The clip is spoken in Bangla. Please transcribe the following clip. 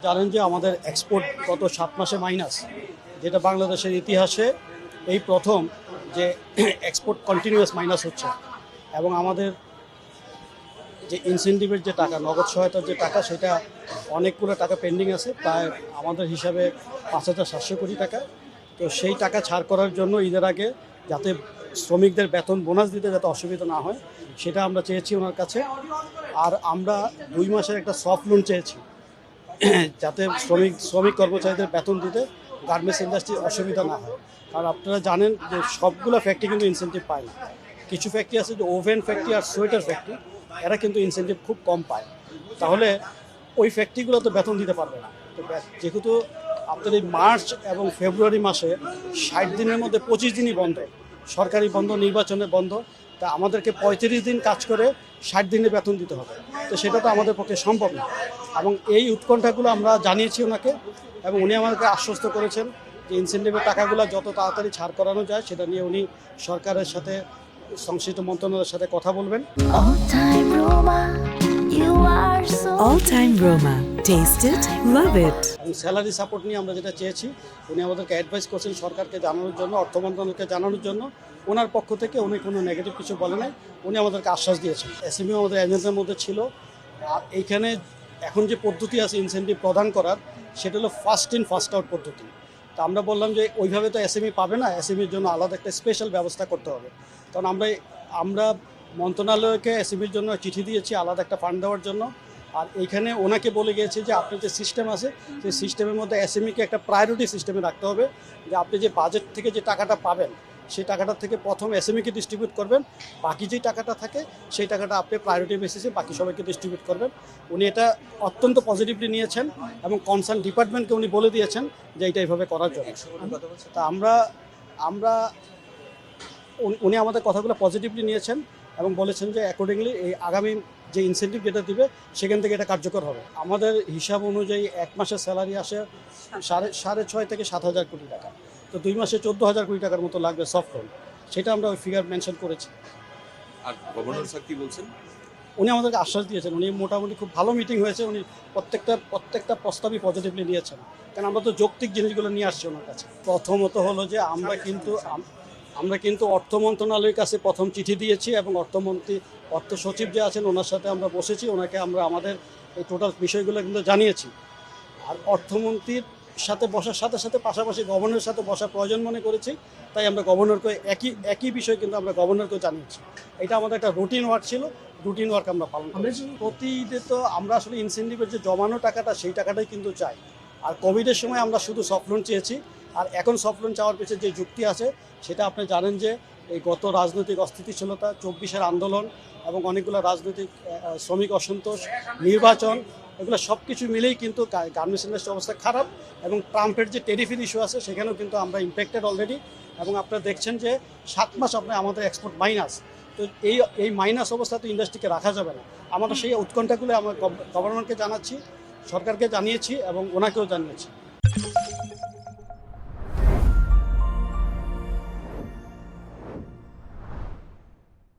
জানেন যে আমাদের এক্সপোর্ট গত 7 মাসে মাইনাস, যেটা বাংলাদেশের ইতিহাসে এই প্রথম যে এক্সপোর্ট কন্টিনিউয়াস মাইনাস হচ্ছে। এবং আমাদের যে ইনসেন্টিভের যে টাকা, নগদ সহায়তার যে টাকা, সেটা অনেকগুলো টাকা পেন্ডিং আছে, প্রায় আমাদের হিসাবে 5,700 কোটি টাকা। তো সেই টাকা ছাড় করার জন্য ঈদের আগে যাতে শ্রমিকদের বেতন বোনাস দিতে যাতে অসুবিধা না হয়, সেটা আমরা চেয়েছি ওনার কাছে। আর আমরা 2 মাসের একটা সফট লোন চেয়েছি, যাতে শ্রমিক কর্মচারীদের বেতন দিতে গার্মেন্টস ইন্ডাস্ট্রি অসুবিধা না হয়। কারণ আপনারা জানেন যে সবগুলো ফ্যাক্টরি কিন্তু ইনসেন্টিভ পায় না। কিছু ফ্যাক্টরি আছে যে ওভেন ফ্যাক্টরি আর সোয়েটার ফ্যাক্টরি, এরা কিন্তু ইনসেন্টিভ খুব কম পায়। তাহলে ওই ফ্যাক্টরিগুলো তো বেতন দিতে পারবে না। তো যেহেতু আপনার এই মার্চ এবং ফেব্রুয়ারি মাসে 60 দিনের মধ্যে 25 দিনই বন্ধ, সরকারি বন্ধ, নির্বাচনের বন্ধ, তা আমাদেরকে 35 দিন কাজ করে 60 দিনে বেতন দিতে হবে। তো সেটা তো আমাদের পক্ষে সম্ভব না। এবং এই উৎকণ্ঠাগুলো আমরা জানিয়েছি ওনাকে, এবং উনি আমাদেরকে আশ্বস্ত করেছেন যে ইনসেন্টিভের টাকাগুলো যত তাড়াতাড়ি ছাড় করানো যায় সেটা নিয়ে উনি সরকারের সাথে, সংশ্লিষ্ট মন্ত্রণালয়ের সাথে কথা বলবেন। All Time Roma. Taste it, love it. এবং স্যালারি সাপোর্ট নিয়ে আমরা যেটা চেয়েছি, উনি আমাদেরকে অ্যাডভাইস করছেন সরকারকে জানানোর জন্য, অর্থ মন্ত্রণালয়কে জানানোর জন্য। ওনার পক্ষ থেকে উনি কোনো নেগেটিভ কিছু বলে নাই, উনি আমাদেরকে আশ্বাস দিয়েছেন। এসএমই আমাদের এজেন্টের মধ্যে ছিল। আর এইখানে এখন যে পদ্ধতি আছে ইনসেন্টিভ প্রদান করার, সেটা হলো ফার্স্ট ইন ফার্স্ট আউট পদ্ধতি। তা আমরা বললাম যে ওইভাবে তো এসএমই পাবে না, এসএমইর জন্য আলাদা একটা স্পেশাল ব্যবস্থা করতে হবে। কারণ আমরা মন্ত্রণালয়কে এসএমইর জন্য চিঠি দিয়েছি আলাদা একটা ফান্ড দেওয়ার জন্য। আর এইখানে ওনাকে বলে গিয়েছে যে আপনার যে সিস্টেম আছে, সেই সিস্টেমের মধ্যে এসএমইকে একটা প্রায়োরিটি সিস্টেমে রাখতে হবে, যে আপনি যে বাজেট থেকে যে টাকাটা পাবেন, সেই টাকাটা থেকে প্রথম এসএমইকে ডিস্ট্রিবিউট করবেন, বাকি যেই টাকাটা থাকে সেই টাকাটা আপনি প্রায়োরিটি বেসিসে বাকি সবাইকে ডিস্ট্রিবিউট করবেন। উনি এটা অত্যন্ত পজিটিভলি নিয়েছেন এবং কনসার্ন ডিপার্টমেন্টকে উনি বলে দিয়েছেন যে এইটা এইভাবে করার জন্য। তা আমরা উনি আমাদের কথাগুলো পজিটিভলি নিয়েছেন এবং বলেছেন যে অ্যাকর্ডিংলি এই আগামী যে ইনসেন্টিভ যেটা দিবে সেখান থেকে এটা কার্যকর হবে। আমাদের হিসাব অনুযায়ী 1 মাসের স্যালারি আসে 6.5 থেকে 7,000 কোটি টাকা। তো 2 মাসে 14,000 কোটি টাকার মতো লাগবে সফট লোন, সেটা আমরা ওই ফিগার মেনশন করেছি। আর গভর্নর স্যার কি বলছেন? উনি আমাদেরকে আশ্বাস দিয়েছেন, উনি মোটামুটি খুব ভালো মিটিং হয়েছে, উনি প্রত্যেকটা প্রস্তাবই পজিটিভলি নিয়েছেন। কারণ আমরা তো যৌক্তিক জিনিসগুলো নিয়ে আসছি ওনার কাছে। প্রথমত হলো যে আমরা কিন্তু অর্থ মন্ত্রণালয়ের কাছে প্রথম চিঠি দিয়েছি, এবং অর্থ সচিব যে আছেন ওনার সাথে আমরা বসেছি, ওনাকে আমরা আমাদের এই টোটাল বিষয়গুলো কিন্তু জানিয়েছি। আর অর্থমন্ত্রীর সাথে বসার সাথে সাথে পাশাপাশি গভর্নরের সাথে বসার প্রয়োজন মনে করেছি, তাই আমরা গভর্নরকে একই বিষয় কিন্তু আমরা গভর্নরকেও জানিয়েছি। এটা আমাদের একটা রুটিন ওয়ার্ক ছিল, রুটিন ওয়ার্ক আমরা পালন করেছি। প্রতি ঈদে তো আমরা আসলে ইনসেন্টিভের যে জমানো টাকাটা, সেই টাকাটাই কিন্তু চাই। আর কোভিডের সময় আমরা শুধু সফট লোন চেয়েছি। আর এখন সফট লোন চাওয়ার পিছনে যে যুক্তি আছে, সেটা আপনি জানেন যে এই গত রাজনৈতিক অস্থিতিশীলতা, 24-এর আন্দোলন এবং অনেকগুলো রাজনৈতিক শ্রমিক অসন্তোষ, নির্বাচন, এগুলো সব কিছু মিলেই কিন্তু গার্মেন্টস ইন্ডাস্ট্রির অবস্থা খারাপ। এবং ট্রাম্পের যে টেরিফের ইস্যু আছে, সেখানেও কিন্তু আমরা ইম্প্যাক্টেড অলরেডি। এবং আপনারা দেখছেন যে 7 মাস আমাদের এক্সপোর্ট মাইনাস। তো এই মাইনাস অবস্থা তো ইন্ডাস্ট্রিকে রাখা যাবে না। আমরা সেই উৎকণ্ঠাগুলো আমরা গভর্নরকে জানাচ্ছি, সরকারকে জানিয়েছি এবং ওনাকেও জানিয়েছি।